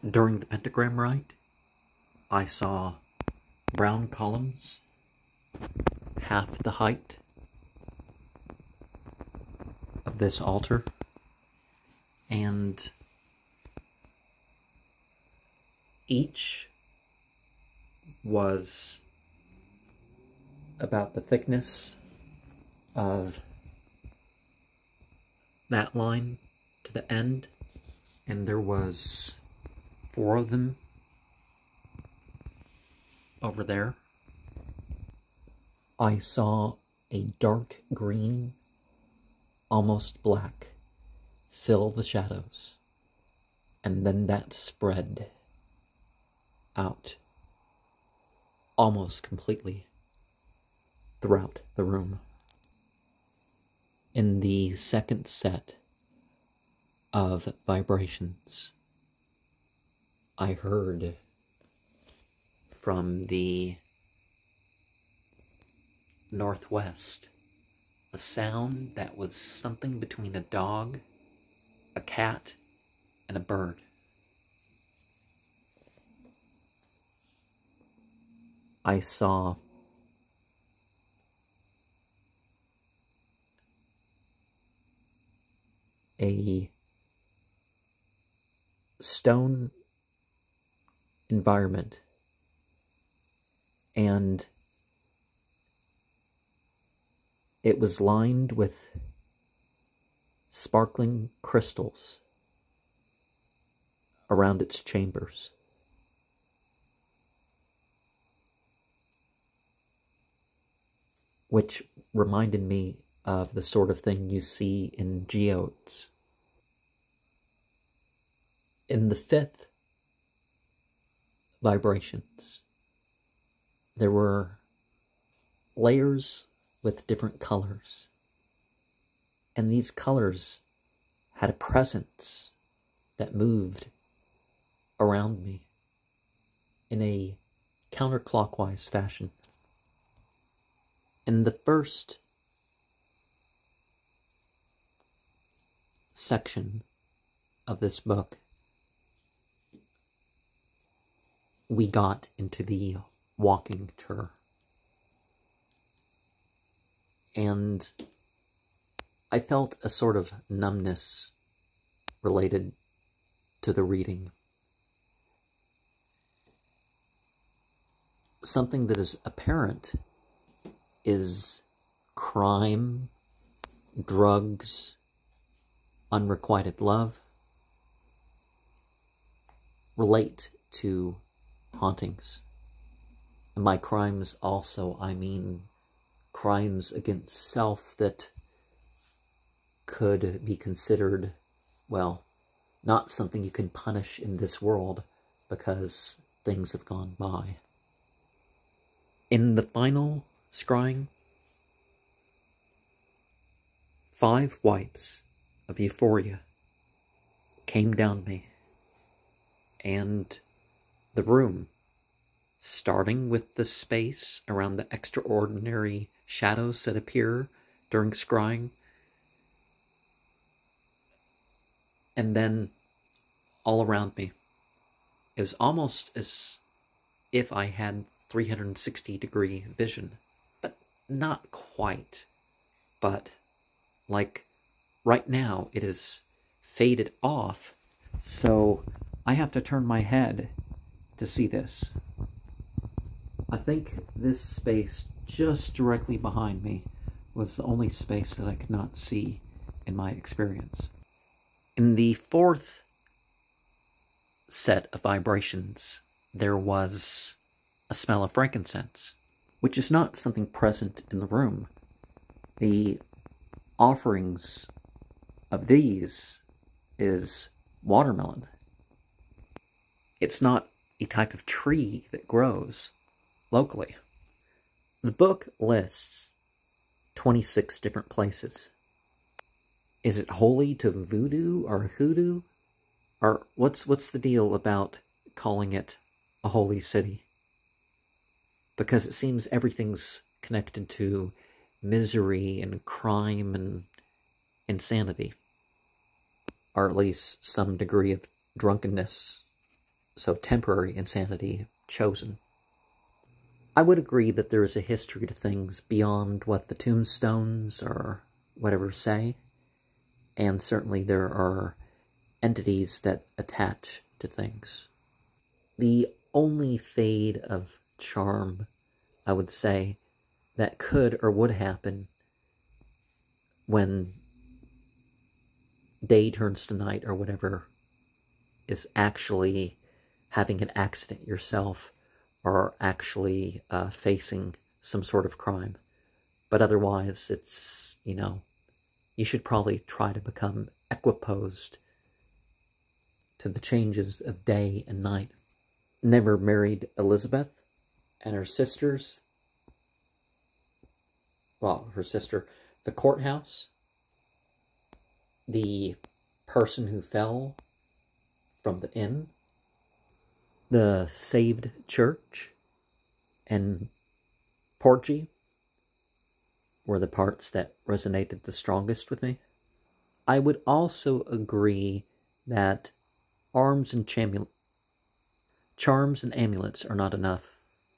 During the pentagram rite, I saw brown columns, half the height of this altar, and each was about the thickness of that line to the end, and there was 4 of them over there. I saw a dark green, almost black, fill the shadows, and then that spread out almost completely throughout the room. In the second set of vibrations, I heard from the northwest a sound that was something between a dog, a cat, and a bird. I saw a stone environment, and it was lined with sparkling crystals around its chambers. Which reminded me of the sort of thing you see in geodes. In the 5th vibrations, there were layers with different colors, and these colors had a presence that moved around me in a counterclockwise fashion. In the first section of this book, we got into the walking tour. And I felt a sort of numbness related to the reading. Something that is apparent is crime, drugs, unrequited love relate to hauntings. And by crimes also, I mean crimes against self that could be considered, well, not something you can punish in this world because things have gone by. In the final scrying, 5 wipes of euphoria came down me, and the room, starting with the space around the extraordinary shadows that appear during scrying, and then all around me. It was almost as if I had 360-degree vision, but not quite. But, like, right now it is faded off, so I have to turn my head to see this. I think this space just directly behind me was the only space that I could not see in my experience. In the 4th set of vibrations, there was a smell of frankincense, which is not something present in the room. The offerings of these is watermelon. It's not a type of tree that grows locally. The book lists 26 different places. Is it holy to voodoo or hoodoo? Or what's the deal about calling it a holy city? Because it seems everything's connected to misery and crime and insanity. Or at least some degree of drunkenness so temporary insanity chosen. I would agree that there is a history to things beyond what the tombstones or whatever say, and certainly there are entities that attach to things. The only fade of charm, I would say, that could or would happen when day turns to night or whatever is actually having an accident yourself or actually facing some sort of crime. But otherwise, it's, you should probably try to become equiposed to the changes of day and night. Never married Elizabeth and her sisters. Well, her sister, the courthouse, the person who fell from the inn, the saved church, and Porgy were the parts that resonated the strongest with me. I would also agree that charms and amulets are not enough.